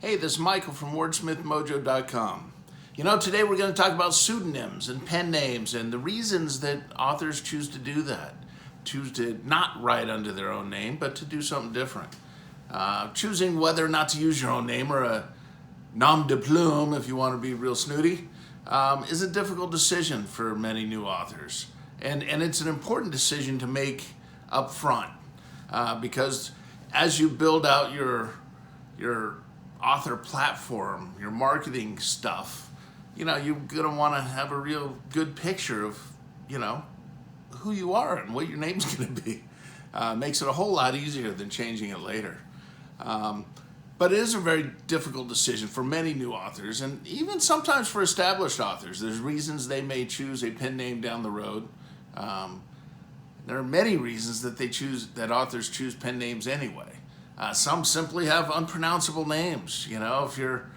Hey, this is Michael from WordsmithMojo.com. You know, today we're going to talk about pseudonyms and pen names and the reasons that authors choose to do that. Choose to not write under their own name, but to do something different. Choosing whether or not to use your own name or a nom de plume, if you want to be real snooty, is a difficult decision for many new authors. And it's an important decision to make up front because as you build out your author platform, your marketing stuff, you know, you're gonna want to have a real good picture of, you know, who you are and what your name's gonna be. Makes it a whole lot easier than changing it later. But it is a very difficult decision for many new authors, and even sometimes for established authors. There's reasons they may choose a pen name down the road. There are many reasons that authors choose pen names anyway. Some simply have unpronounceable names. You know, if you're,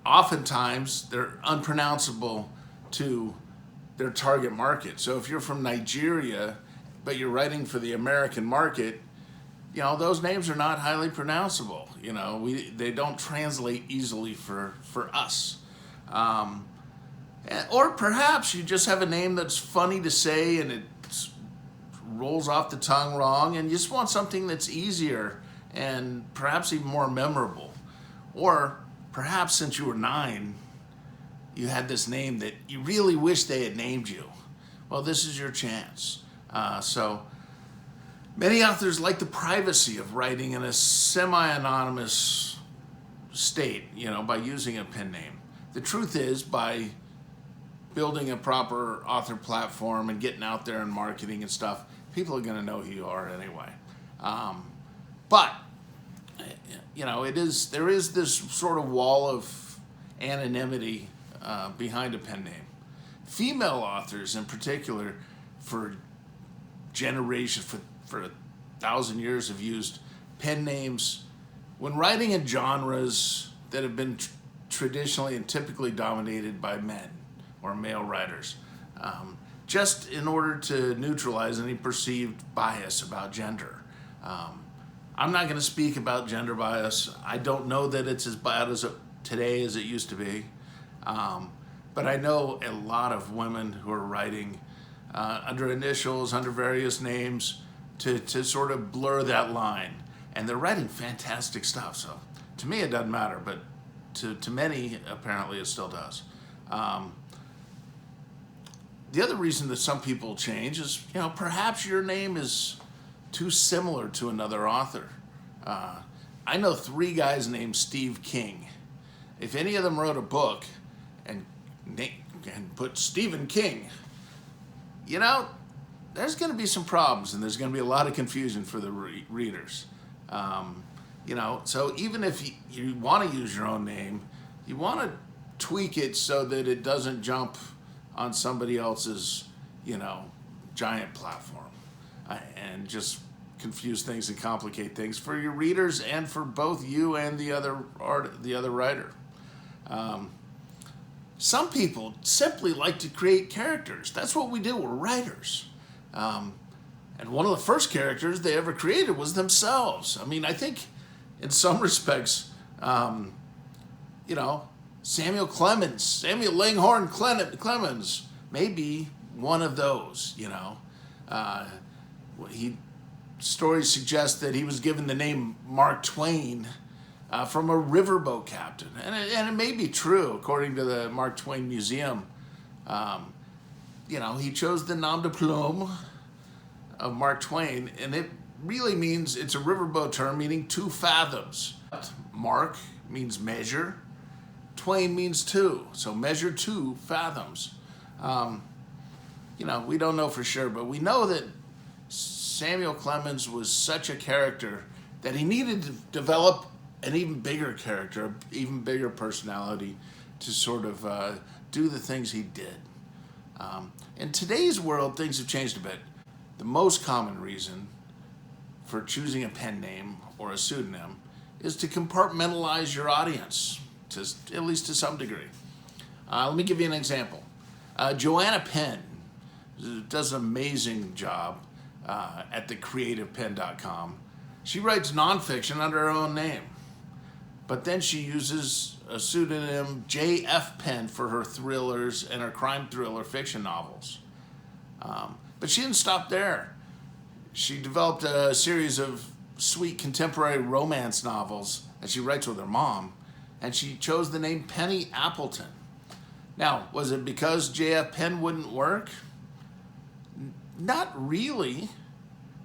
oftentimes they're unpronounceable to their target market. So if you're from Nigeria, but you're writing for the American market, you know, those names are not highly pronounceable. You know, they don't translate easily for us. Or perhaps you just have a name that's funny to say and it rolls off the tongue wrong, and you just want something that's easier and perhaps even more memorable. Or perhaps since you were 9, you had this name that you really wish they had named you. Well, this is your chance. So many authors like the privacy of writing in a semi-anonymous state, you know, by using a pen name. The truth is, by building a proper author platform and getting out there and marketing and stuff, people are going to know who you are anyway. But you know, there is this sort of wall of anonymity behind a pen name. Female authors, in particular, for generations, for 1,000 years, have used pen names when writing in genres that have been traditionally and typically dominated by men or male writers, just in order to neutralize any perceived bias about gender. I'm not going to speak about gender bias. I don't know that it's as bad today as it used to be, but I know a lot of women who are writing under initials, under various names, to sort of blur that line, and they're writing fantastic stuff. So to me, it doesn't matter, but to many, apparently, it still does. The other reason that some people change is, you know, perhaps your name is too similar to another author. I know 3 guys named Steve King. If any of them wrote a book and put Stephen King, you know, there's going to be some problems and there's going to be a lot of confusion for the readers. You know, so even if you want to use your own name, you want to tweak it so that it doesn't jump on somebody else's, you know, giant platform, and just confuse things and complicate things for your readers and for both you and the other writer. Some people simply like to create characters. That's what we do. We're writers. And one of the first characters they ever created was themselves. I mean, I think in some respects, you know, Samuel Langhorne Clemens may be one of those, you know. Stories suggest that he was given the name Mark Twain from a riverboat captain. And it may be true, according to the Mark Twain Museum. You know, he chose the nom de plume of Mark Twain, and it really means, it's a riverboat term meaning 2 fathoms. Mark means measure. Twain means 2, so measure 2 fathoms. You know, we don't know for sure, but we know that Samuel Clemens was such a character that he needed to develop an even bigger character, an even bigger personality to sort of do the things he did. In today's world, things have changed a bit. The most common reason for choosing a pen name or a pseudonym is to compartmentalize your audience, at least to some degree. Let me give you an example. Joanna Penn does an amazing job at thecreativepen.com. She writes nonfiction under her own name. But then she uses a pseudonym J.F. Penn for her thrillers and her crime thriller fiction novels. But she didn't stop there. She developed a series of sweet contemporary romance novels that she writes with her mom, and she chose the name Penny Appleton. Now, was it because J.F. Penn wouldn't work? Not really.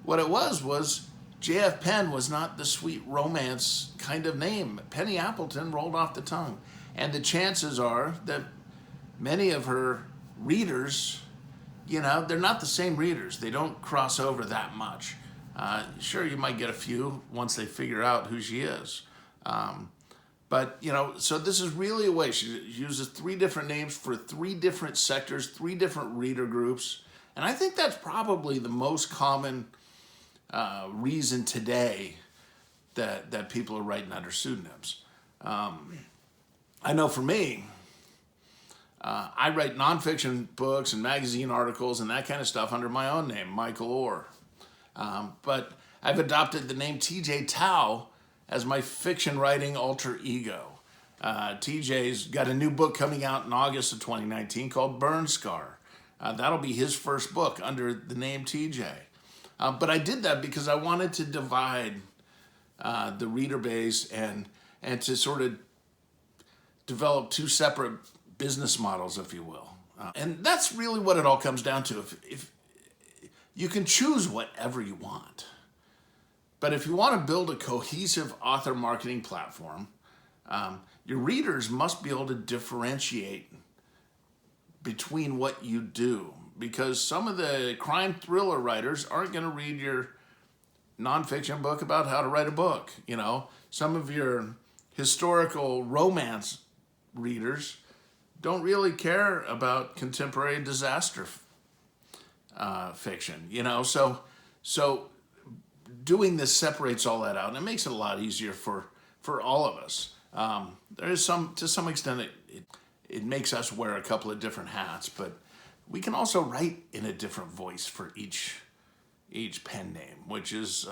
What it was J.F. Penn was not the sweet romance kind of name. Penny Appleton rolled off the tongue. And the chances are that many of her readers, they're not the same readers. They don't cross over that much. Sure, you might get a few once they figure out who she is. But so this is really a way. She uses 3 different names for 3 different sectors, 3 different reader groups. And I think that's probably the most common reason today that people are writing under pseudonyms. I know for me, I write nonfiction books and magazine articles and that kind of stuff under my own name, Michael Orr. But I've adopted the name TJ Tao as my fiction writing alter ego. TJ's got a new book coming out in August of 2019 called Burn Scar. That'll be his first book under the name TJ. But I did that because I wanted to divide the reader base and to sort of develop 2 separate business models, if you will. And that's really what it all comes down to. If you can choose whatever you want, but if you want to build a cohesive author marketing platform, your readers must be able to differentiate between what you do, because some of the crime thriller writers aren't going to read your nonfiction book about how to write a book. Some of your historical romance readers don't really care about contemporary disaster fiction. So doing this separates all that out, and it makes it a lot easier for all of us. There is to some extent, it makes us wear a couple of different hats, but we can also write in a different voice for each pen name, which is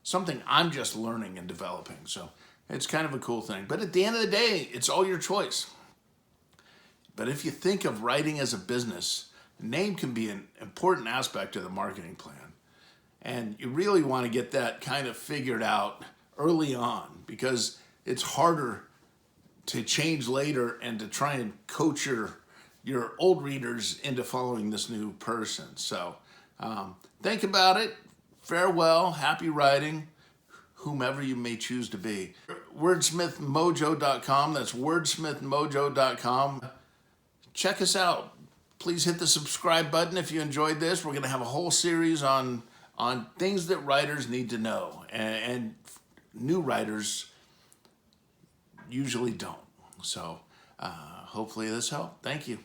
something I'm just learning and developing. So it's kind of a cool thing. But at the end of the day, it's all your choice. But if you think of writing as a business, name can be an important aspect of the marketing plan. And you really want to get that kind of figured out early on, because it's harder to change later and to try and coach your old readers into following this new person. So think about it. Farewell, happy writing, whomever you may choose to be. WordsmithMojo.com, that's WordsmithMojo.com. Check us out. Please hit the subscribe button if you enjoyed this. We're going to have a whole series on things that writers need to know, and new writers usually don't. So hopefully this helped. Thank you.